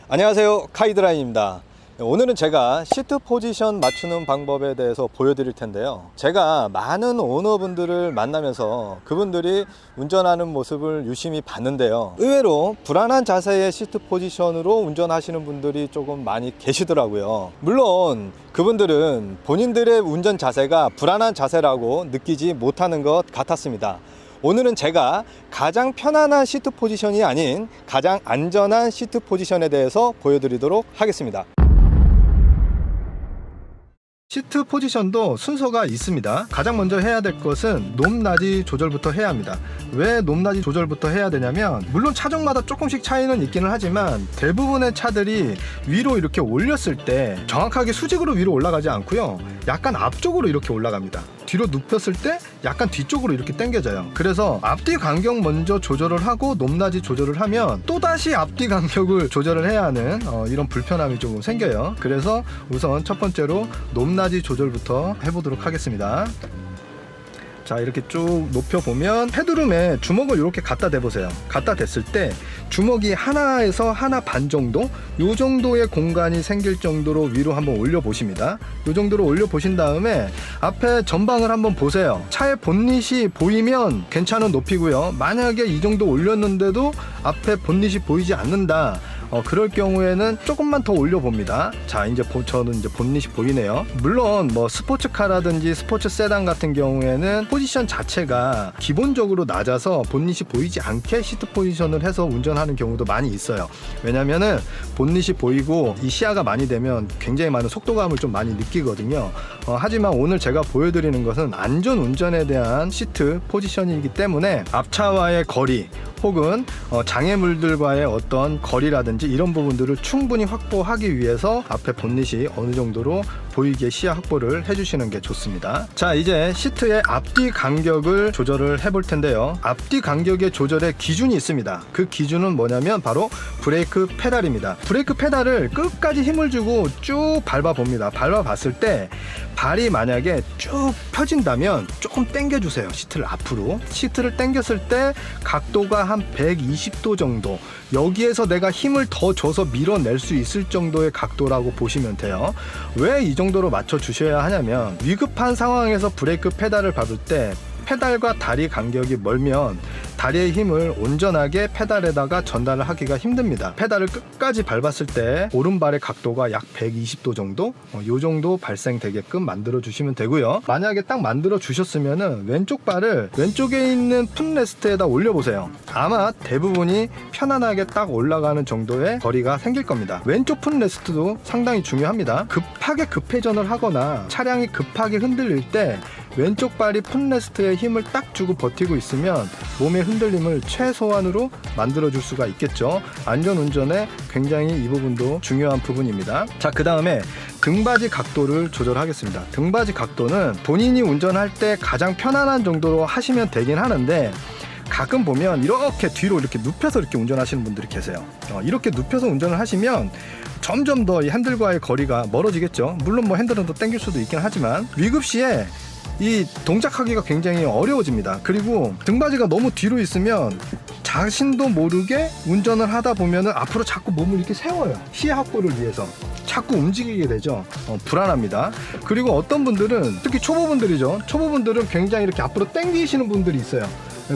안녕하세요, 카이드라인입니다. 오늘은 제가 시트 포지션 맞추는 방법에 대해서 보여드릴 텐데요. 제가 많은 오너분들을 만나면서 그분들이 운전하는 모습을 유심히 봤는데요, 의외로 불안한 자세의 시트 포지션으로 운전하시는 분들이 조금 많이 계시더라고요. 물론 그분들은 본인들의 운전 자세가 불안한 자세라고 느끼지 못하는 것 같았습니다. 오늘은 제가 가장 편안한 시트 포지션이 아닌 가장 안전한 시트 포지션에 대해서 보여드리도록 하겠습니다. 시트 포지션도 순서가 있습니다. 가장 먼저 해야 될 것은 높낮이 조절부터 해야 합니다. 왜 높낮이 조절부터 해야 되냐면, 물론 차종마다 조금씩 차이는 있기는 하지만 대부분의 차들이 위로 이렇게 올렸을 때 정확하게 수직으로 위로 올라가지 않고요, 약간 앞쪽으로 이렇게 올라갑니다. 뒤로 눕혔을 때 약간 뒤쪽으로 이렇게 당겨져요. 그래서 앞뒤 간격 먼저 조절을 하고 높낮이 조절을 하면 또다시 앞뒤 간격을 조절을 해야 하는 이런 불편함이 조금 생겨요. 그래서 우선 첫 번째로 높낮이 조절부터 해보도록 하겠습니다. 자, 이렇게 쭉 높여보면 헤드룸에 주먹을 이렇게 갖다 대보세요. 갖다 댔을 때 주먹이 하나에서 하나 반 정도, 요 정도의 공간이 생길 정도로 위로 한번 올려보십니다. 요 정도로 올려보신 다음에 앞에 전방을 한번 보세요. 차의 본닛이 보이면 괜찮은 높이고요. 만약에 이 정도 올렸는데도 앞에 본닛이 보이지 않는다, 그럴 경우에는 조금만 더 올려봅니다. 자, 이제 저는 이제 본닛이 보이네요. 물론 뭐 스포츠카라든지 스포츠 세단 같은 경우에는 포지션 자체가 기본적으로 낮아서 본닛이 보이지 않게 시트 포지션을 해서 운전하는 경우도 많이 있어요. 왜냐면은 본닛이 보이고 이 시야가 많이 되면 굉장히 많은 속도감을 좀 많이 느끼거든요. 하지만 오늘 제가 보여드리는 것은 안전 운전에 대한 시트 포지션이기 때문에 앞차와의 거리 혹은 장애물들과의 어떤 거리라든지 이런 부분들을 충분히 확보하기 위해서 앞에 본닛이 어느 정도로 보이게 시야 확보를 해주시는 게 좋습니다. 자, 이제 시트의 앞뒤 간격을 조절을 해볼 텐데요. 앞뒤 간격의 조절의 기준이 있습니다. 그 기준은 뭐냐면 바로 브레이크 페달입니다. 브레이크 페달을 끝까지 힘을 주고 쭉 밟아 봅니다. 밟아 봤을 때 발이 만약에 쭉 펴진다면 조금 당겨 주세요. 시트를 앞으로. 시트를 당겼을 때 각도가 한 120도 정도, 여기에서 내가 힘을 더 줘서 밀어낼 수 있을 정도의 각도라고 보시면 돼요. 왜 이 정도로 맞춰 주셔야 하냐면, 위급한 상황에서 브레이크 페달을 밟을 때 페달과 다리 간격이 멀면 다리의 힘을 온전하게 페달에다가 전달을 하기가 힘듭니다. 페달을 끝까지 밟았을 때 오른발의 각도가 약 120도 정도, 요 정도 발생되게끔 만들어 주시면 되고요. 만약에 딱 만들어 주셨으면은 왼쪽 발을 왼쪽에 있는 풋레스트에다 올려 보세요. 아마 대부분이 편안하게 딱 올라가는 정도의 거리가 생길 겁니다. 왼쪽 풋레스트도 상당히 중요합니다. 급하게 급회전을 하거나 차량이 급하게 흔들릴 때 왼쪽 발이 풋레스트에 힘을 딱 주고 버티고 있으면 몸의 흔들림을 최소한으로 만들어 줄 수가 있겠죠. 안전운전에 굉장히 이 부분도 중요한 부분입니다. 자, 그 다음에 등받이 각도를 조절하겠습니다. 등받이 각도는 본인이 운전할 때 가장 편안한 정도로 하시면 되긴 하는데, 가끔 보면 이렇게 뒤로 이렇게 눕혀서 이렇게 운전하시는 분들이 계세요. 이렇게 눕혀서 운전을 하시면 점점 더 이 핸들과의 거리가 멀어지겠죠. 물론 뭐 핸들은 더 당길 수도 있긴 하지만 위급 시에 이 동작하기가 굉장히 어려워집니다. 그리고 등받이가 너무 뒤로 있으면 자신도 모르게 운전을 하다 보면은 앞으로 자꾸 몸을 이렇게 세워요. 시야 확보를 위해서 자꾸 움직이게 되죠. 불안합니다. 그리고 어떤 분들은, 특히 초보분들이죠, 초보분들은 굉장히 이렇게 앞으로 당기시는 분들이 있어요.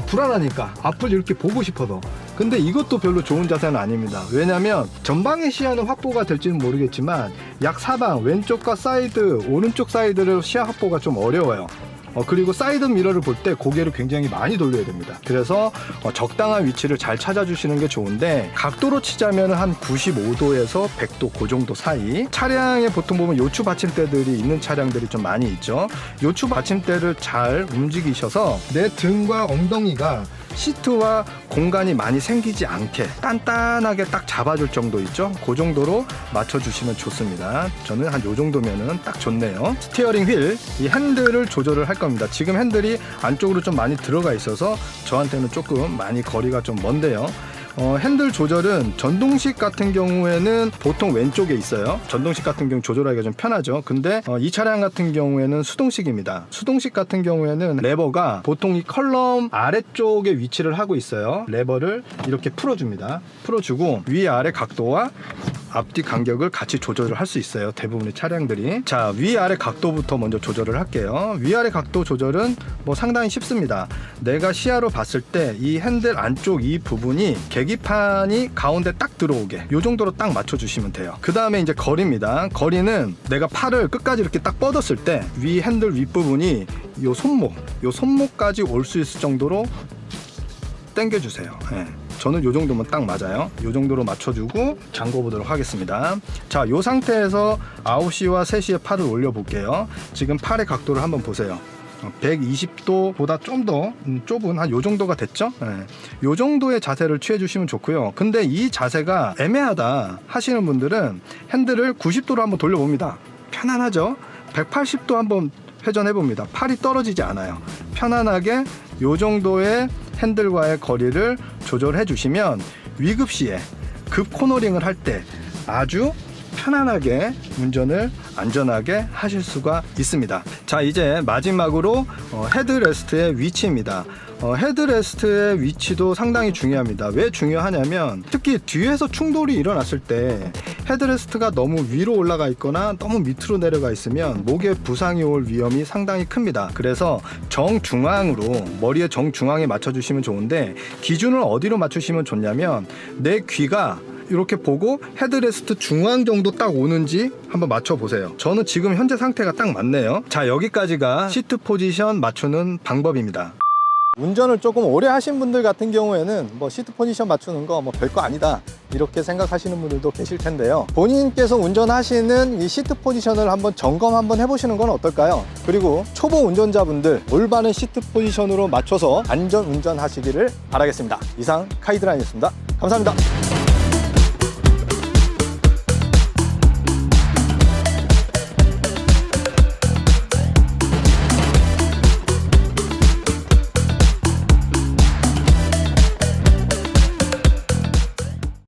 불안하니까 앞을 이렇게 보고 싶어서. 근데 이것도 별로 좋은 자세는 아닙니다. 왜냐면 전방의 시야는 확보가 될지는 모르겠지만 약 사방, 왼쪽과 사이드, 오른쪽 사이드를 시야 확보가 좀 어려워요. 그리고 사이드 미러를 볼 때 고개를 굉장히 많이 돌려야 됩니다. 그래서 적당한 위치를 잘 찾아주시는 게 좋은데, 각도로 치자면 한 95도에서 100도 그 정도 사이. 차량에 보통 보면 요추 받침대들이 있는 차량들이 좀 많이 있죠. 요추 받침대를 잘 움직이셔서 내 등과 엉덩이가 시트와 공간이 많이 생기지 않게 단단하게 딱 잡아줄 정도 있죠. 그 정도로 맞춰주시면 좋습니다. 저는 한 요 정도면은 딱 좋네요. 스티어링 휠, 이 핸들을 조절을 할 겁니다. 지금 핸들이 안쪽으로 좀 많이 들어가 있어서 저한테는 조금 많이 거리가 좀 먼데요. 핸들 조절은 전동식 같은 경우에는 보통 왼쪽에 있어요. 전동식 같은 경우 조절하기가 좀 편하죠. 근데 이 차량 같은 경우에는 수동식입니다. 수동식 같은 경우에는 레버가 보통 이 컬럼 아래쪽에 위치를 하고 있어요. 레버를 이렇게 풀어줍니다. 풀어주고 위아래 각도와 앞뒤 간격을 같이 조절을 할 수 있어요. 대부분의 차량들이. 자, 위아래 각도부터 먼저 조절을 할게요. 위아래 각도 조절은 뭐 상당히 쉽습니다. 내가 시야로 봤을 때 이 핸들 안쪽 이 부분이 계기판이 가운데 딱 들어오게 이 정도로 딱 맞춰주시면 돼요. 그 다음에 이제 거리입니다. 거리는 내가 팔을 끝까지 이렇게 딱 뻗었을 때 위 핸들 윗부분이 요 손목까지 올 수 있을 정도로 당겨주세요. 네. 저는 요 정도면 딱 맞아요. 요 정도로 맞춰주고 잠궈 보도록 하겠습니다. 자, 요 상태에서 9시와 3시에 팔을 올려 볼게요. 지금 팔의 각도를 한번 보세요. 120도보다 좀 더 좁은 한 요 정도가 됐죠? 네. 요 정도의 자세를 취해 주시면 좋고요. 근데 이 자세가 애매하다 하시는 분들은 핸들을 90도로 한번 돌려봅니다. 편안하죠? 180도 한번 회전해 봅니다. 팔이 떨어지지 않아요. 편안하게 요 정도의 핸들과의 거리를 조절해 주시면 위급 시에 급 코너링을 할 때 아주 편안하게 운전을 안전하게 하실 수가 있습니다. 자, 이제 마지막으로 헤드레스트의 위치입니다. 헤드레스트의 위치도 상당히 중요합니다. 왜 중요하냐면 특히 뒤에서 충돌이 일어났을 때 헤드레스트가 너무 위로 올라가 있거나 너무 밑으로 내려가 있으면 목에 부상이 올 위험이 상당히 큽니다. 그래서 정중앙으로, 머리의 정중앙에 맞춰주시면 좋은데, 기준을 어디로 맞추시면 좋냐면 내 귀가 이렇게 보고 헤드레스트 중앙 정도 딱 오는지 한번 맞춰보세요. 저는 지금 현재 상태가 딱 맞네요. 자, 여기까지가 시트 포지션 맞추는 방법입니다. 운전을 조금 오래 하신 분들 같은 경우에는 뭐 시트 포지션 맞추는 거 뭐 별거 아니다 이렇게 생각하시는 분들도 계실 텐데요. 본인께서 운전하시는 이 시트 포지션을 한번 점검 한번 해보시는 건 어떨까요? 그리고 초보 운전자분들 올바른 시트 포지션으로 맞춰서 안전 운전하시기를 바라겠습니다. 이상 카이드라인이었습니다. 감사합니다.